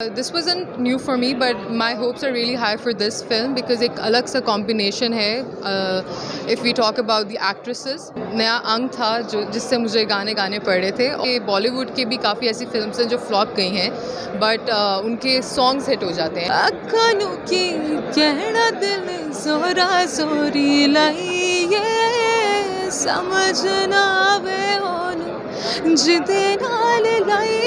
This wasn't new for me, but my hopes are really high for this film because एक अलग सा combination है. If we talk about the actresses, नया अंग था जो जिससे मुझे गाने गाने पड़ रहे थे. ये बॉलीवुड के भी काफ़ी ऐसी फिल्म्स हैं जो फ्लॉप गई हैं, बट उनके सॉन्ग्स हिट हो जाते हैं. अखनू की कहना दिल जोरा जोरी लाइए समझ ना आवे होनू जिदे नाल लाइए.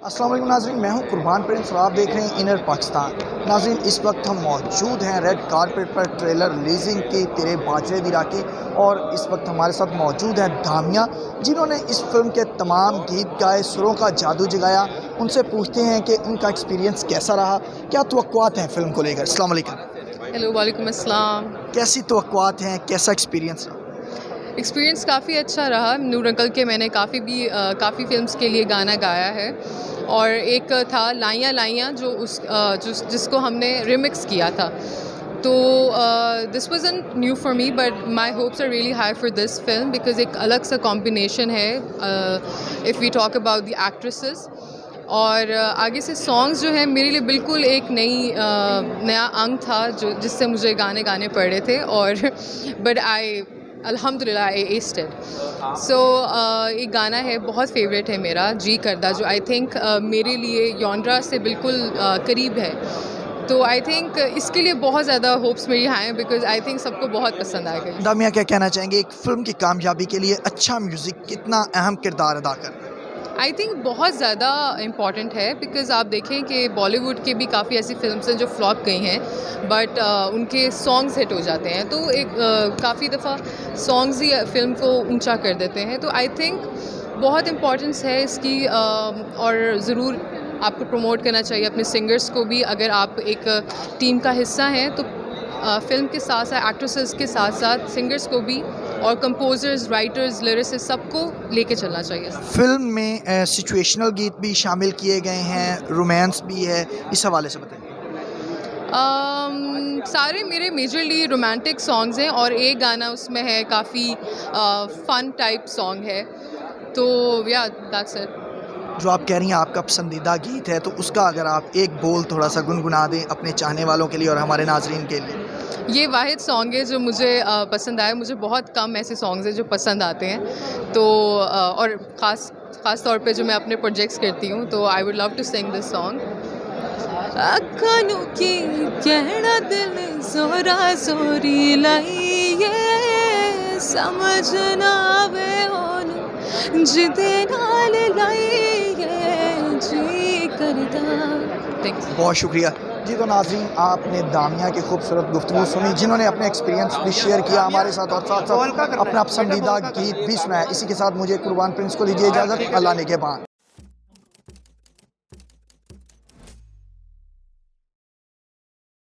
अस्सलाम वालेकुम नाज़रीन, मैं हूं कुर्बान प्रिंस और आप देख रहे हैं इनर पाकिस्तान. नाज़रीन, इस वक्त हम मौजूद हैं रेड कारपेट पर ट्रेलर रिलीजिंग की तेरे बाजरे दी राखी, और इस वक्त हमारे साथ मौजूद हैं दामिया जिन्होंने इस फिल्म के तमाम गीत गाए, सुरों का जादू जगाया. उनसे पूछते हैं कि उनका एक्सपीरियंस कैसा रहा, क्या तवक्कुआत हैं फ़िल्म को लेकर. अस्सलाम वालेकुम. हेलो, वालेकुम अस्सलाम. कैसी तवक्कुआत हैं, कैसा एक्सपीरियंस रहा? एक्सपीरियंस काफ़ी अच्छा रहा. नूर अंकल के मैंने काफ़ी फ़िल्म्स के लिए गाना गाया है, और एक था लाइयाँ लाइयाँ जो जिसको हमने रिमिक्स किया था. तो this wasn't new for me, but my hopes are really high for this film because एक अलग सा कॉम्बिनेशन है. If we talk about the actresses, और आगे से सॉन्ग्स जो है मेरे लिए बिल्कुल एक नया अंग था जो जिससे मुझे गाने गाने पड़ रहे थे, और बट अल्हम्दुलिल्लाह आई एस्ड इट. सो एक गाना है बहुत फेवरेट है मेरा, जी करदा, जो आई थिंक मेरे लिए यॉन्ड्रा से बिल्कुल करीब है. तो आई थिंक इसके लिए बहुत ज़्यादा होप्स मेरी हाई हैं बिकॉज आई थिंक सबको बहुत पसंद आएगा. दामिया, क्या कहना चाहेंगे, एक फ़िल्म की कामयाबी के लिए अच्छा म्यूज़िक कितना अहम किरदार अदा करता है? आई थिंक बहुत ज़्यादा इम्पॉर्टेंट है बिकॉज़ आप देखें कि बॉलीवुड के भी काफ़ी ऐसी फिल्म्स हैं जो फ्लॉप गई हैं, बट उनके सॉन्ग्स हिट हो जाते हैं. तो एक काफ़ी दफ़ा सॉन्ग्स ही फ़िल्म को ऊंचा कर देते हैं. तो आई थिंक बहुत इम्पॉर्टेंस है इसकी, और ज़रूर आपको प्रमोट करना चाहिए अपने सिंगर्स को भी. अगर आप एक टीम का हिस्सा हैं तो फ़िल्म के साथ साथ एक्ट्रेसेस के साथ साथ सिंगर्स को भी, और कंपोजर्स, राइटर्स, लिरिसिस्ट, सबको लेके चलना चाहिए. फिल्म में सिचुएशनल गीत भी शामिल किए गए हैं, रोमांस भी है, इस हवाले से बताइए. सारे मेरे मेजरली रोमांटिक सॉन्ग्स हैं, और एक गाना उसमें है काफ़ी फ़न टाइप सॉन्ग है. तो या दैट्स इट. जो आप कह रही हैं आपका पसंदीदा गीत है, तो उसका अगर आप एक बोल थोड़ा सा गुनगुना दें अपने चाहने वालों के लिए और हमारे नाजरीन के लिए. ये वाहिद सॉन्ग है जो मुझे पसंद आया. मुझे बहुत कम ऐसे सॉन्ग्स हैं जो पसंद आते हैं. तो और ख़ास तौर पे जो मैं अपने प्रोजेक्ट्स करती हूँ, तो I would love to sing this song. अखनू की कहना दिल जोरा जोरी लाइए समझ ना आवे होनू जिदे नाल लाइए जी करदा. बहुत शुक्रिया जी. तो नाज़रीन, आपने दामिया की खूबसूरत गुफ्तगू सुनी जिन्होंने अपने एक्सपीरियंस भी शेयर किया हमारे साथ, और साथ साथ अपना पसंदीदा गीत भी सुनाया. इसी के साथ मुझे कुर्बान प्रिंस को दीजिए इजाज़त. अल्लाह ने के बाद.